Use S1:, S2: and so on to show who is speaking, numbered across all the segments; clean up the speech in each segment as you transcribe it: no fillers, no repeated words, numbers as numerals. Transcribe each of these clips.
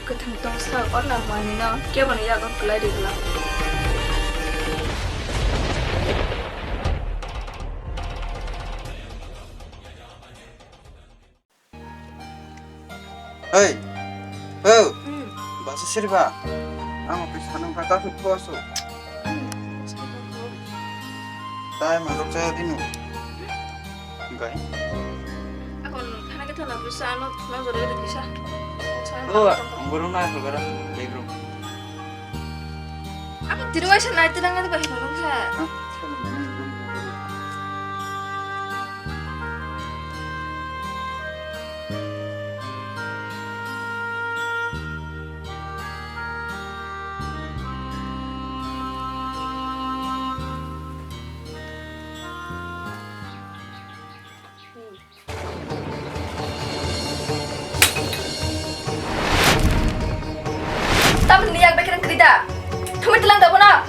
S1: गोथां दंसा अरना मानिना केबन यागन कुलाई दिगला
S2: Hei, oh, bahasa Serba. Ang pisanang kakasuk puaso. Tayo masuk saya dinu. Enggak.
S1: Akon kana kita na bisa ano na zore de bisa.
S2: Oh, burung na kalau bedroom.
S1: Aku tiruai sana itu nang itu bahin orang sa. Tapi niyak bakiran kerida. Kamu telang tak pernah.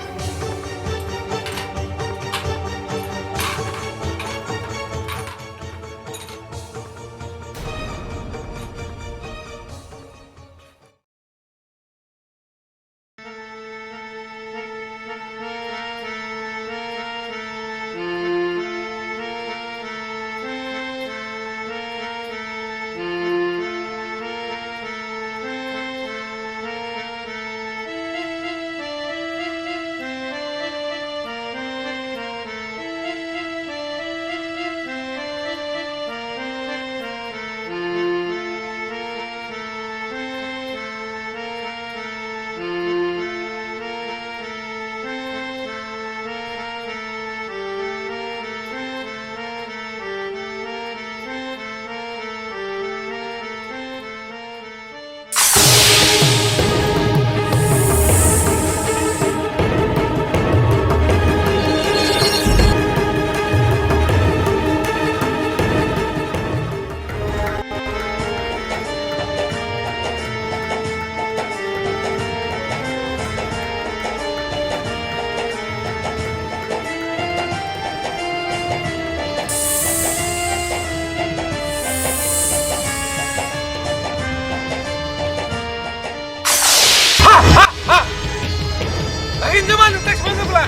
S3: Lagi zaman untuk teks masuk lah.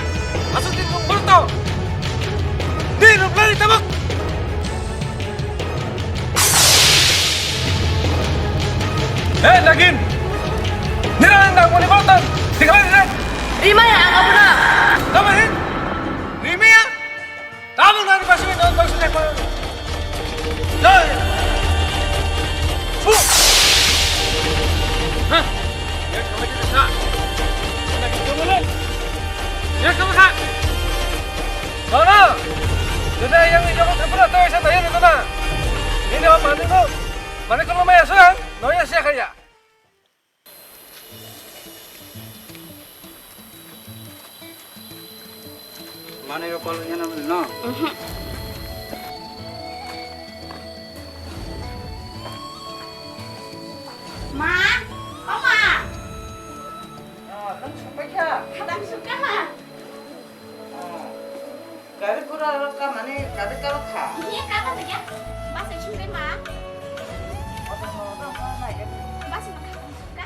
S3: Masuk di ruang bertau. Di ruang lari tabak. Lagin. Nirang dah boleh bertau. Tiga lagi.
S1: Rima ya aku pernah.
S3: Apa ni? Rimi ya? Tabung dari pasir dan pasir lepas. Dah. Fu. Hah? Ya kamu jadi nak. Ya kamu kan? Mana? Jadi yang ini jangan terpura tahu saya tanya itu na. Ini apa mana tu? Mana kalau maya sudah? Noya siapa kaya?
S2: Mana yo kolnya namanya no?
S4: Ma, Mama,
S2: Kan sampai ya.
S4: kadang suka ma.
S2: Kari kurang kan mana kari kalau kah?
S4: Iya kata saja. Masih suka ma. Masih kadang suka.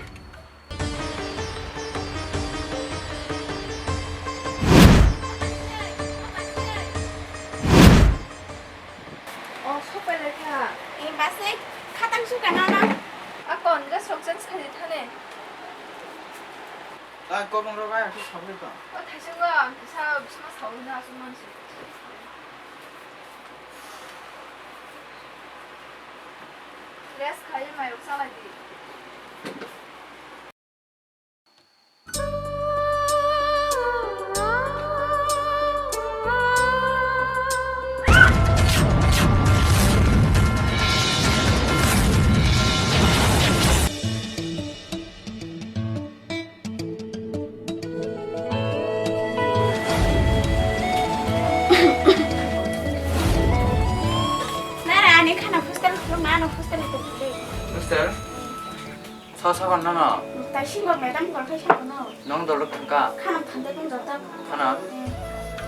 S1: Oh, sopai lekha.
S4: Ini masih kadang suka nana.
S1: Akon ga soksen sekali thane.
S2: 나 꺼본 거 가야 그 사버릴까?
S1: 다시 가. 기사 무슨 사오나 좀만 씩. 그래서 가지 마 욕살하지.
S4: Nara, ini kan aku sekarang belum mana aku sekarang itu beli.
S2: Mister, 사사가 나나.
S4: 다시 뭐 매달 걸 하시구나.
S2: 넌 dollar kanka.
S4: kan tante kan jatuh.
S2: 하나.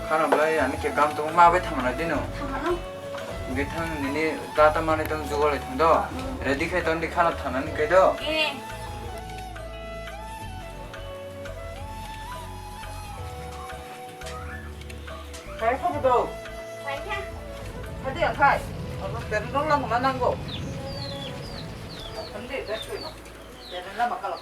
S2: 하나 뭐야? 아니 걔 감동 마베 타면 되노.
S4: Taman
S2: 게탕 니니 따따만에 던 주걸 통도 레디 캐던디 카나 타는 게도
S4: eh
S2: Khai không đâu.
S4: Phải nha.
S2: Khai đi khai. Nó tiền nó lăng mà năng go. Anh đi đấy thôi. Tiền nó mà cả lọc.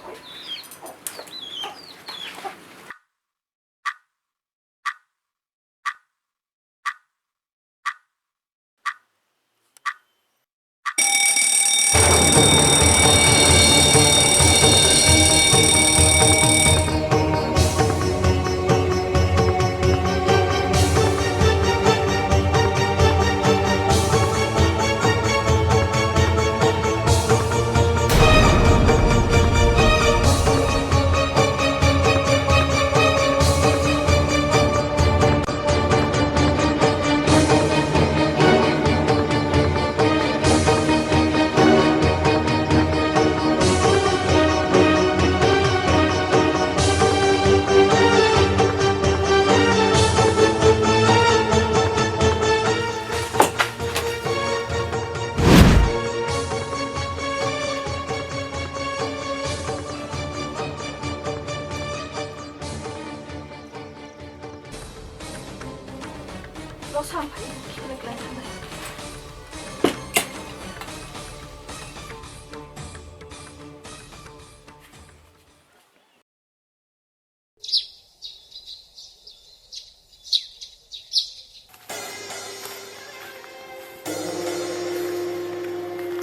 S1: Lo sao phải kêu lên thằng này.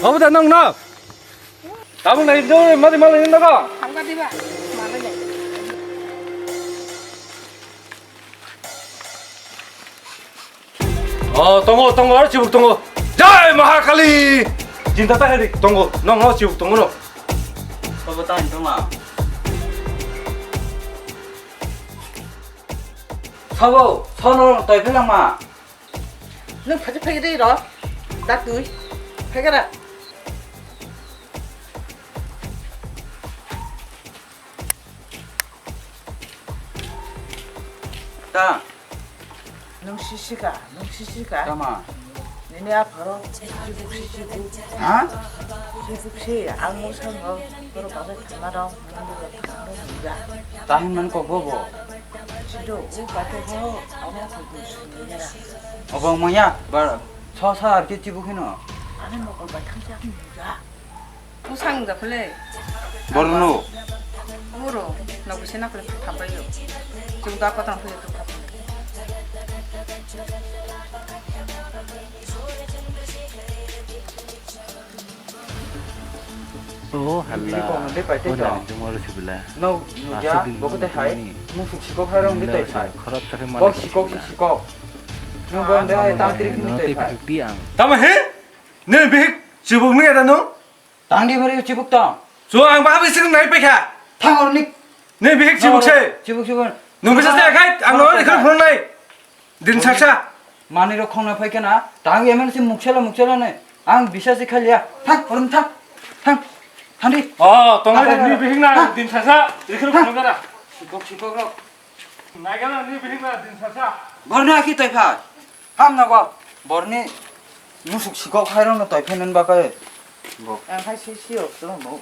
S3: 어부다 넉넉 다음 날 이제 마디 말로 있는다가
S4: Không có đi bạn. Mà nó vậy.
S3: 동거 지북 동거 자 마하칼리 진짜 따해리 동거 넉넉 지북 동거노
S2: Tôi tay không à? Sao 선으로 또 필랑 마.
S5: 너 바지 패기 돼 이러 나 누이 패가라
S2: 자,
S5: 너 시시가
S2: 잠깐만.
S5: 너네 앞으로 지북시지북
S2: 아?
S5: 지북시 아무성어 그러 가서 가마랑 하는
S2: 다행만 거 보고.
S5: 진짜 우가서 아무 소리 쓰느라
S2: 어버 뭐냐? 말 서사 이렇게 찌부기는.
S5: 안에 먹을 거 탐지하는 거야
S6: 우상인가 볼래?
S2: 모르노.
S6: 우로 나 무슨 나그래 담봐요. 지금도 아까랑 그래 또 담봐.
S7: Oh,
S2: Ini
S7: halah.
S2: kok nanti pai
S7: Oh,
S2: teh
S7: dah jumpa lu sebelah.
S2: No, ya, boko teh hai. Mu sikok harong di teh hai.
S7: Kerap cari mana?
S2: Bok sikok. Nu bon deh hai tang trik ni teh hai.
S7: Piang.
S3: 다음 해? 내 비핵 지북 내가 너
S2: Tang di mari cibuk tang.
S3: 좋아 바비 쓰는 날 빼카
S2: Tang or nik.
S3: 내 비핵 지북 세
S2: Cibuk.
S3: 너 bisa saya kait ang nói thì không này din saksa
S2: Mani ro khong na phai kana. Tang yemen si mukchela ne. Ang bisa si khalia. Thang, orang thang. Thang đi.
S3: 동네 네 비핵 나 din saksa 이렇게 보는 거라
S2: Sikok ro.
S3: 나가나 네 비핵 나din saksa
S2: Borna ki teh hai. Ham na go. Borni musuk sikok harong na teh phenen ba kai.
S5: 할 시시 없어 뭐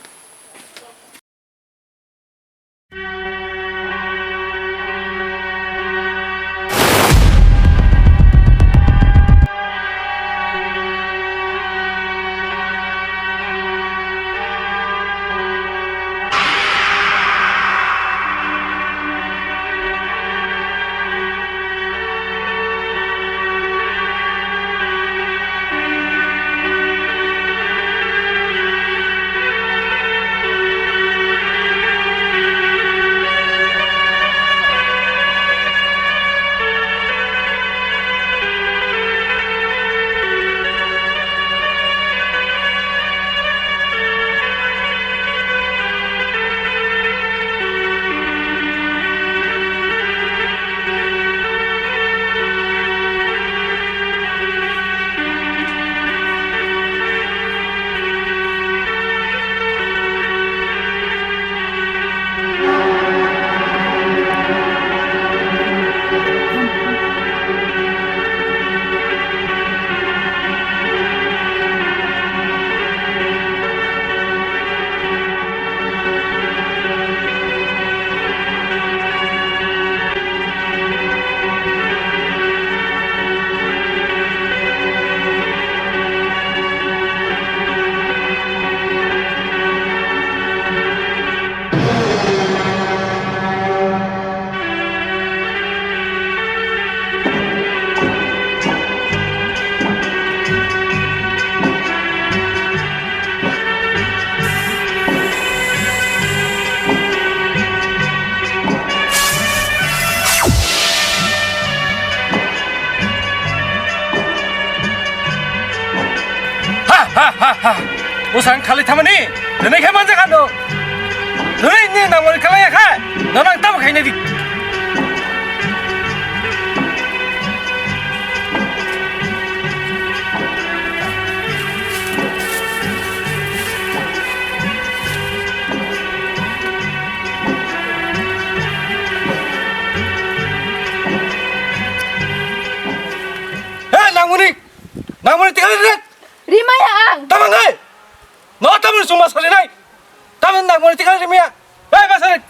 S3: busan kali tamani dene ke manja kando dene ni nang mori kala ya kha nang tam khai ne di nang mori tinggal di
S4: Rima ya ang.
S3: tamang hai no tamang suma sali nai tamang nang mori tinggal di mia hei basari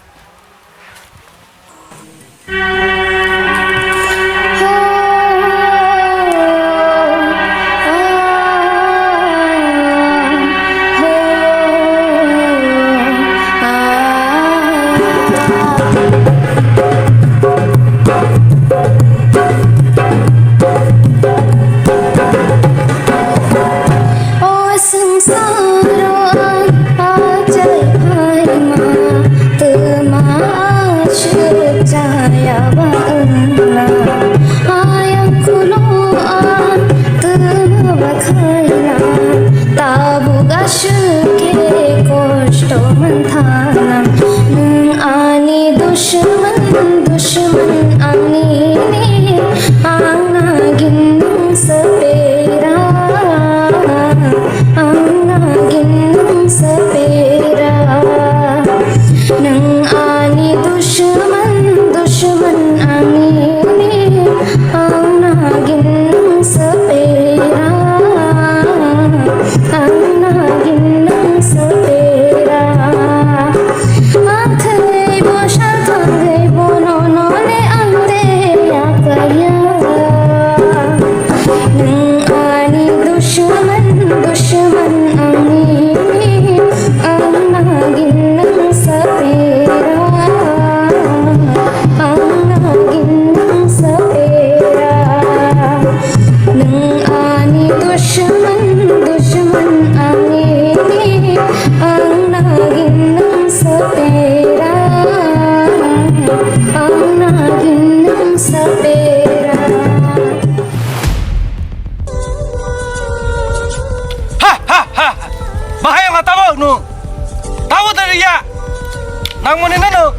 S3: nang moni nano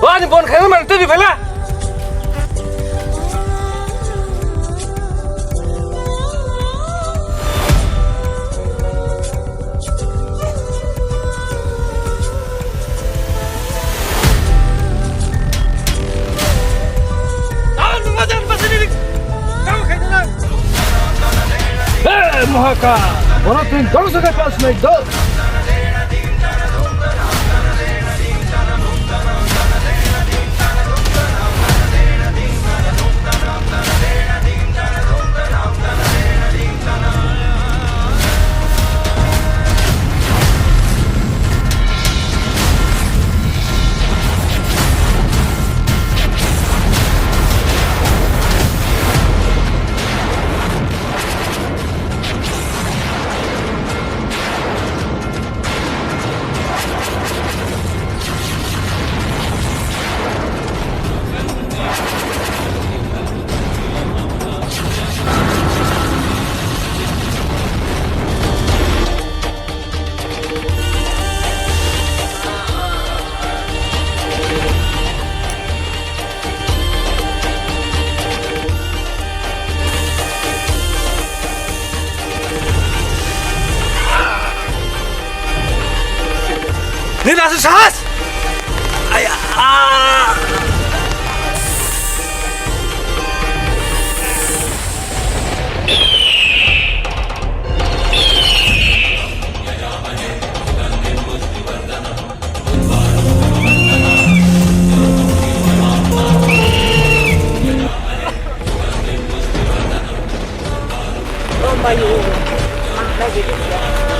S3: wani bon khai man tu di phela Mohaka, orang tu kau sudah pas naik do. Ni nasi sahas. Ayah.
S5: Bayu, mana jadi dia?